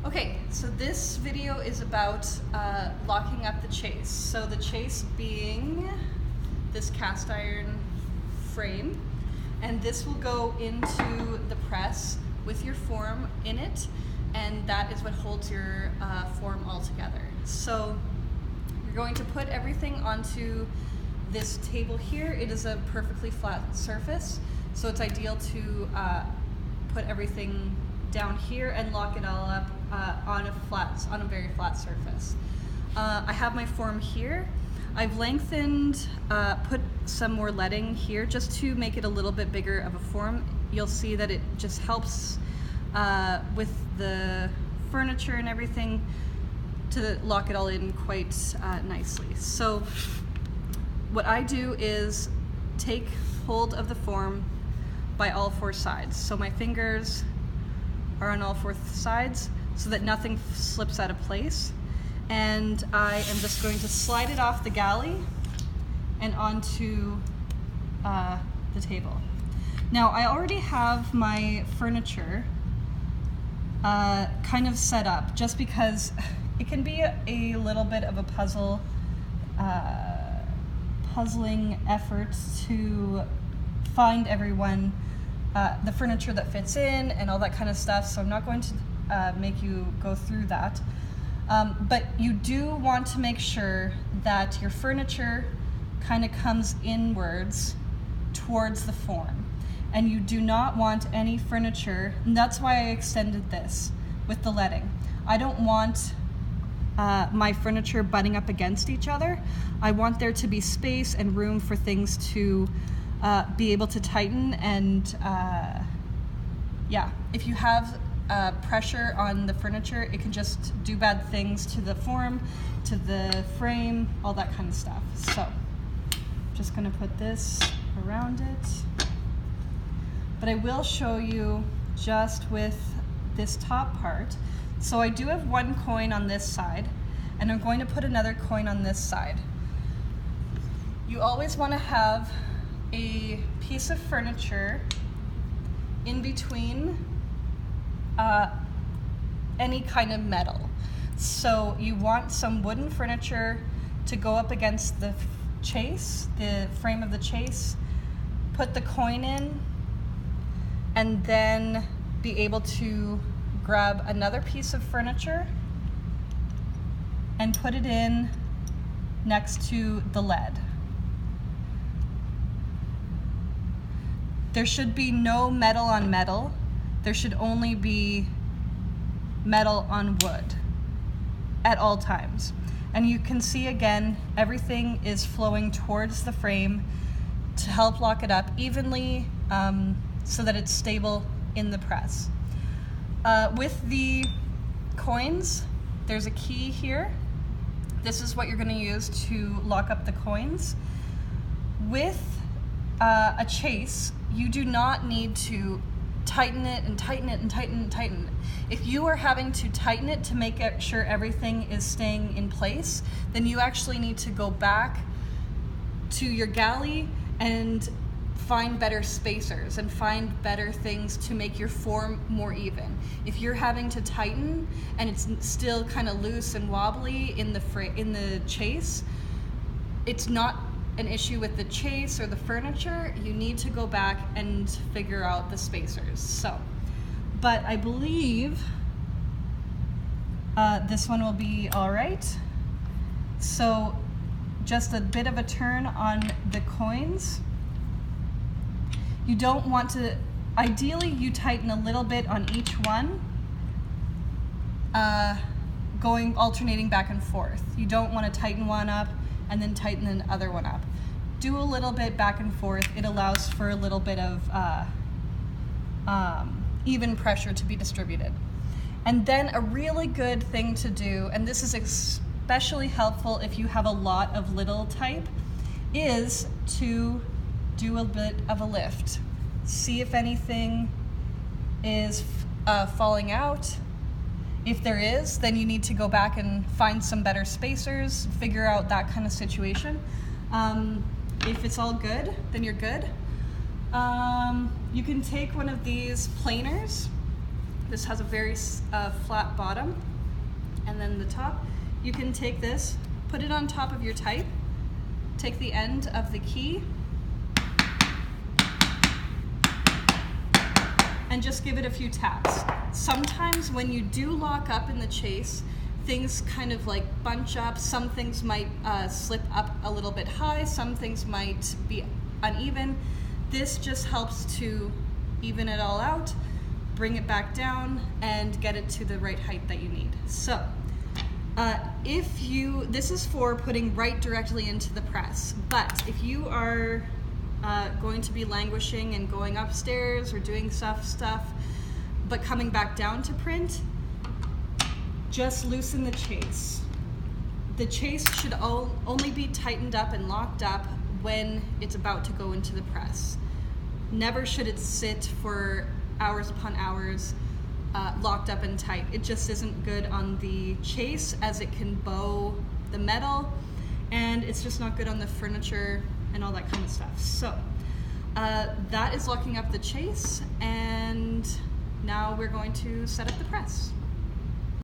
Okay, so this video is about locking up the chase. So the chase being this cast iron frame, and this will go into the press with your form in it, and that is what holds your form all together. So you're going to put everything onto this table here. It is a perfectly flat surface, so it's ideal to put everything down here and lock it all up on a very flat surface. I have my form here. I've lengthened, put some more leading here just to make it a little bit bigger of a form. You'll see that it just helps with the furniture and everything to lock it all in quite nicely. So what I do is take hold of the form by all four sides. So my fingers are on all four sides so that nothing slips out of place. And I am just going to slide it off the galley and onto the table. Now I already have my furniture kind of set up, just because it can be a little bit of a puzzling effort to find everyone the furniture that fits in and all that kind of stuff, so I'm not going to make you go through that. But you do want to make sure that your furniture kind of comes inwards towards the form. And you do not want any furniture, and that's why I extended this with the leading. I don't want my furniture butting up against each other. I want there to be space and room for things to be able to tighten, and yeah, if you have pressure on the furniture, it can just do bad things to the form, to the frame, all that kind of stuff. So I'm just gonna put this around it, but I will show you just with this top part. So I do have one coin on this side, and I'm going to put another coin on this side. You always want to have a piece of furniture in between any kind of metal. So you want some wooden furniture to go up against the chase, the frame of the chase, put the coin in, and then be able to grab another piece of furniture and put it in next to the lead. There should be no metal on metal. There should only be metal on wood at all times. And you can see again, everything is flowing towards the frame to help lock it up evenly so that it's stable in the press. With the coins, there's a key here. This is what you're going to use to lock up the coins. With a chase, you do not need to tighten it and tighten it and tighten and tighten it. If you are having to tighten it to make sure everything is staying in place, then you actually need to go back to your galley and find better spacers and find better things to make your form more even. If you're having to tighten and it's still kind of loose and wobbly in the chase, it's not an issue with the chase or the furniture. You need to go back and figure out the spacers. So, but I believe this one will be all right. So just a bit of a turn on the coins. You don't want to, ideally you tighten a little bit on each one, alternating back and forth. You don't want to tighten one up and then tighten the other one up. Do a little bit back and forth. It allows for a little bit of even pressure to be distributed. And then a really good thing to do, and this is especially helpful if you have a lot of little type, is to do a bit of a lift. See if anything is falling out. If there is, then you need to go back and find some better spacers, figure out that kind of situation. If it's all good, then you're good. You can take one of these planers This has a very flat bottom, and then the top. You can take this, put it on top of your type, take the end of the key, and just give it a few taps. Sometimes when you do lock up in the chase, things kind of like bunch up. Some things might slip up a little bit high, some things might be uneven. This just helps to even it all out, bring it back down, and get it to the right height that you need. So, this is for putting right directly into the press, but if you are going to be languishing and going upstairs or doing stuff, but coming back down to print, just loosen the chase. The chase should only be tightened up and locked up when it's about to go into the press. Never should it sit for hours upon hours locked up and tight. It just isn't good on the chase, as it can bow the metal, and it's just not good on the furniture and all that kind of stuff. So that is locking up the chase, and now we're going to set up the press.